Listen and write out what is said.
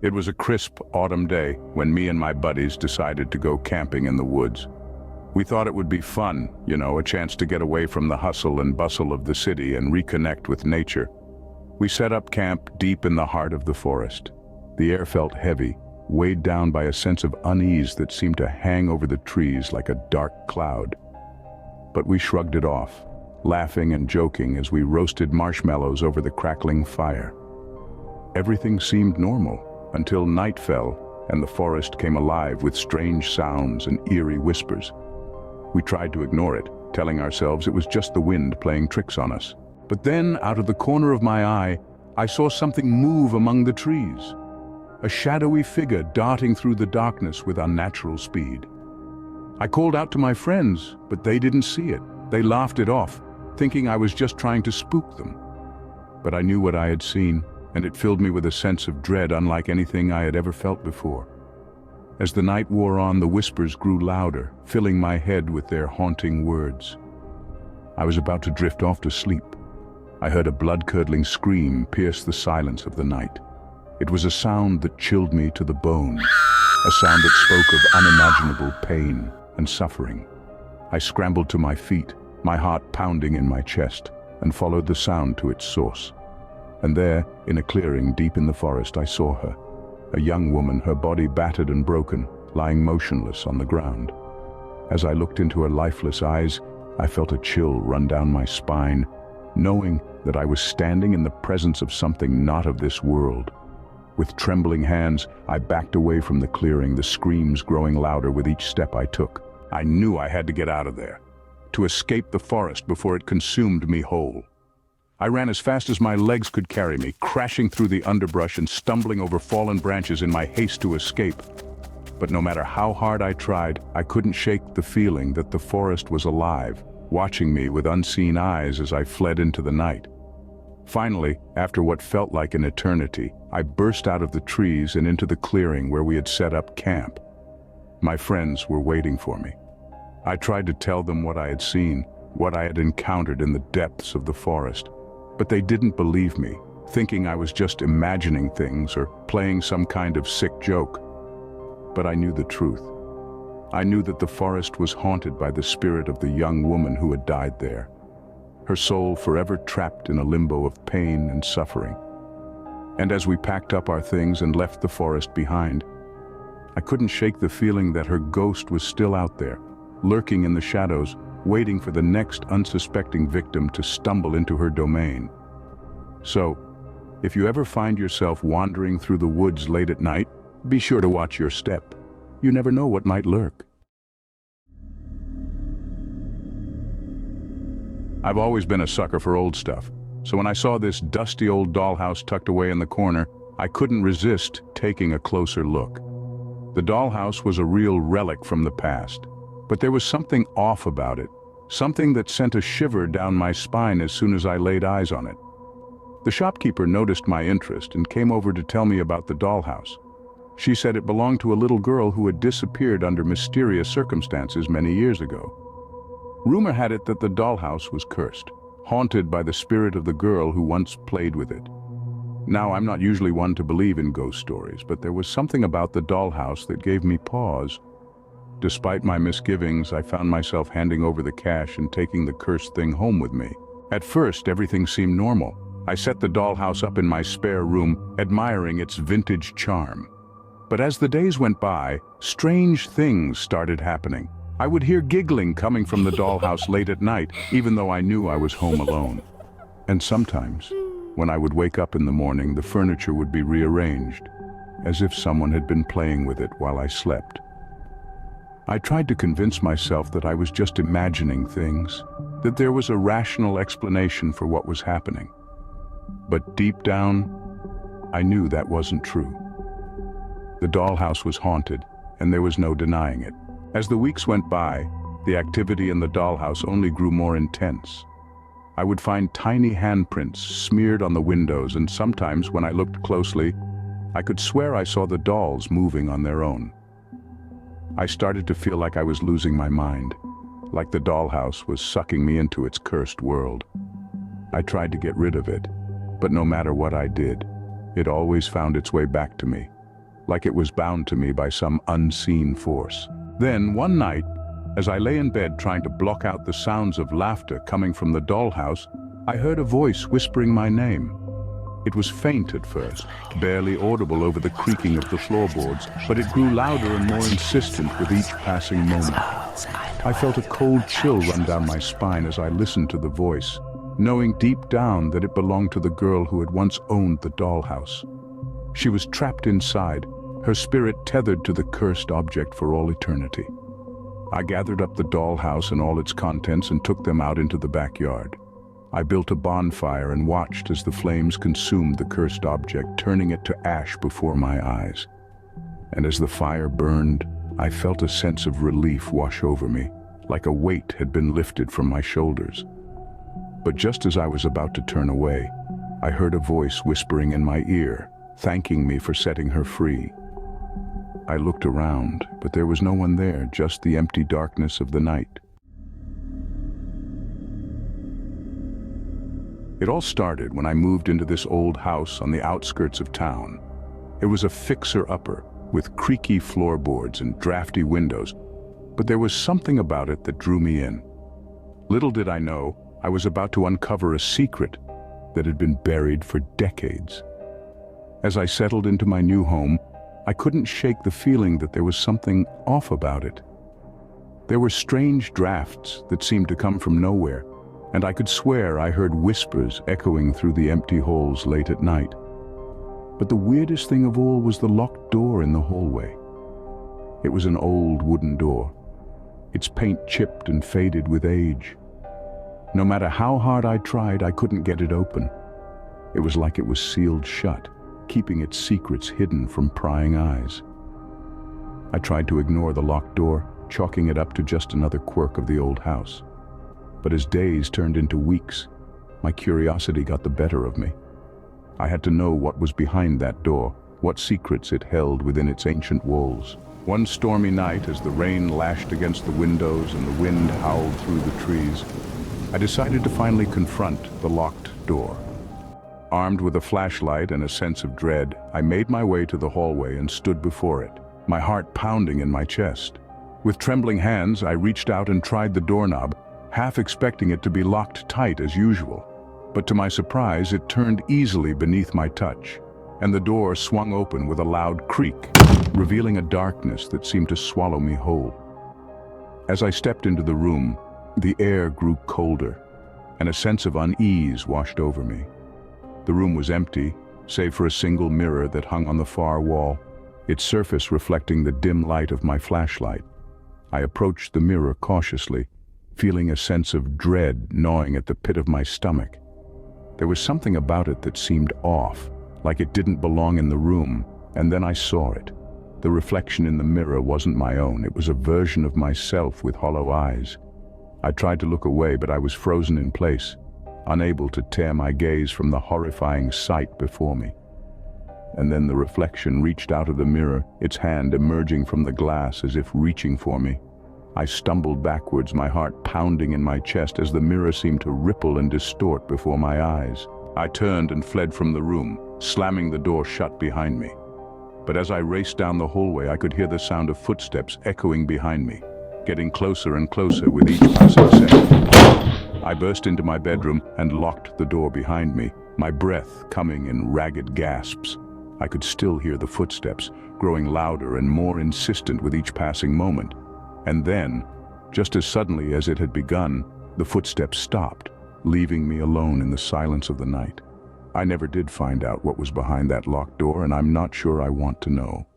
It was a crisp autumn day when me and my buddies decided to go camping in the woods. We thought it would be fun, a chance to get away from the hustle and bustle of the city and reconnect with nature. We set up camp deep in the heart of the forest. The air felt heavy, weighed down by a sense of unease that seemed to hang over the trees like a dark cloud. But we shrugged it off, laughing and joking as we roasted marshmallows over the crackling fire. Everything seemed normal until night fell and the forest came alive with strange sounds and eerie whispers. We tried to ignore it, telling ourselves it was just the wind playing tricks on us. But then, out of the corner of my eye, I saw something move among the trees. A shadowy figure darting through the darkness with unnatural speed. I called out to my friends, but they didn't see it. They laughed it off, thinking I was just trying to spook them. But I knew what I had seen, and it filled me with a sense of dread unlike anything I had ever felt before. As the night wore on, the whispers grew louder, filling my head with their haunting words. I was about to drift off to sleep. I heard a blood-curdling scream pierce the silence of the night. It was a sound that chilled me to the bone, a sound that spoke of unimaginable pain and suffering. I scrambled to my feet, my heart pounding in my chest, and followed the sound to its source. And there, in a clearing deep in the forest, I saw her, a young woman, her body battered and broken, lying motionless on the ground. As I looked into her lifeless eyes, I felt a chill run down my spine, knowing that I was standing in the presence of something not of this world. With trembling hands, I backed away from the clearing, the screams growing louder with each step I took. I knew I had to get out of there, to escape the forest before it consumed me whole. I ran as fast as my legs could carry me, crashing through the underbrush and stumbling over fallen branches in my haste to escape. But no matter how hard I tried, I couldn't shake the feeling that the forest was alive, watching me with unseen eyes as I fled into the night. Finally, after what felt like an eternity, I burst out of the trees and into the clearing where we had set up camp. My friends were waiting for me. I tried to tell them what I had seen, what I had encountered in the depths of the forest. But they didn't believe me, thinking I was just imagining things or playing some kind of sick joke. But I knew the truth. I knew that the forest was haunted by the spirit of the young woman who had died there, her soul forever trapped in a limbo of pain and suffering. And as we packed up our things and left the forest behind, I couldn't shake the feeling that her ghost was still out there, lurking in the shadows, waiting for the next unsuspecting victim to stumble into her domain. So, if you ever find yourself wandering through the woods late at night, be sure to watch your step. You never know what might lurk. I've always been a sucker for old stuff, so when I saw this dusty old dollhouse tucked away in the corner, I couldn't resist taking a closer look. The dollhouse was a real relic from the past, but there was something off about it, something that sent a shiver down my spine as soon as I laid eyes on it. The shopkeeper noticed my interest and came over to tell me about the dollhouse. She said it belonged to a little girl who had disappeared under mysterious circumstances many years ago. Rumor had it that the dollhouse was cursed, haunted by the spirit of the girl who once played with it. Now, I'm not usually one to believe in ghost stories, but there was something about the dollhouse that gave me pause. Despite my misgivings, I found myself handing over the cash and taking the cursed thing home with me. At first, everything seemed normal. I set the dollhouse up in my spare room, admiring its vintage charm. But as the days went by, strange things started happening. I would hear giggling coming from the dollhouse late at night, even though I knew I was home alone. And sometimes, when I would wake up in the morning, the furniture would be rearranged, as if someone had been playing with it while I slept. I tried to convince myself that I was just imagining things, that there was a rational explanation for what was happening. But deep down, I knew that wasn't true. The dollhouse was haunted, and there was no denying it. As the weeks went by, the activity in the dollhouse only grew more intense. I would find tiny handprints smeared on the windows, and sometimes, when I looked closely, I could swear I saw the dolls moving on their own. I started to feel like I was losing my mind, like the dollhouse was sucking me into its cursed world. I tried to get rid of it, but no matter what I did, it always found its way back to me, like it was bound to me by some unseen force. Then, one night, as I lay in bed trying to block out the sounds of laughter coming from the dollhouse, I heard a voice whispering my name. It was faint at first, barely audible over the creaking of the floorboards, but it grew louder and more insistent with each passing moment. I felt a cold chill run down my spine as I listened to the voice, knowing deep down that it belonged to the girl who had once owned the dollhouse. She was trapped inside, her spirit tethered to the cursed object for all eternity. I gathered up the dollhouse and all its contents and took them out into the backyard. I built a bonfire and watched as the flames consumed the cursed object, turning it to ash before my eyes. And as the fire burned, I felt a sense of relief wash over me, like a weight had been lifted from my shoulders. But just as I was about to turn away, I heard a voice whispering in my ear, thanking me for setting her free. I looked around, but there was no one there, just the empty darkness of the night. It all started when I moved into this old house on the outskirts of town. It was a fixer-upper, with creaky floorboards and drafty windows, but there was something about it that drew me in. Little did I know, I was about to uncover a secret that had been buried for decades. As I settled into my new home, I couldn't shake the feeling that there was something off about it. There were strange drafts that seemed to come from nowhere, and I could swear I heard whispers echoing through the empty halls late at night. But the weirdest thing of all was the locked door in the hallway. It was an old wooden door, its paint chipped and faded with age. No matter how hard I tried, I couldn't get it open. It was like it was sealed shut, keeping its secrets hidden from prying eyes. I tried to ignore the locked door, chalking it up to just another quirk of the old house. But as days turned into weeks, my curiosity got the better of me. I had to know what was behind that door, what secrets it held within its ancient walls. One stormy night, as the rain lashed against the windows and the wind howled through the trees, I decided to finally confront the locked door. Armed with a flashlight and a sense of dread, I made my way to the hallway and stood before it, my heart pounding in my chest. With trembling hands, I reached out and tried the doorknob, half expecting it to be locked tight as usual. But to my surprise, it turned easily beneath my touch, and the door swung open with a loud creak, revealing a darkness that seemed to swallow me whole. As I stepped into the room, the air grew colder, and a sense of unease washed over me. The room was empty, save for a single mirror that hung on the far wall, its surface reflecting the dim light of my flashlight. I approached the mirror cautiously, feeling a sense of dread gnawing at the pit of my stomach. There was something about it that seemed off, like it didn't belong in the room, and then I saw it. The reflection in the mirror wasn't my own, it was a version of myself with hollow eyes. I tried to look away, but I was frozen in place, unable to tear my gaze from the horrifying sight before me. And then the reflection reached out of the mirror, its hand emerging from the glass as if reaching for me. I stumbled backwards, my heart pounding in my chest as the mirror seemed to ripple and distort before my eyes. I turned and fled from the room, slamming the door shut behind me. But as I raced down the hallway, I could hear the sound of footsteps echoing behind me, getting closer and closer with each passing second. I burst into my bedroom and locked the door behind me, my breath coming in ragged gasps. I could still hear the footsteps, growing louder and more insistent with each passing moment. And then, just as suddenly as it had begun, the footsteps stopped, leaving me alone in the silence of the night. I never did find out what was behind that locked door, and I'm not sure I want to know.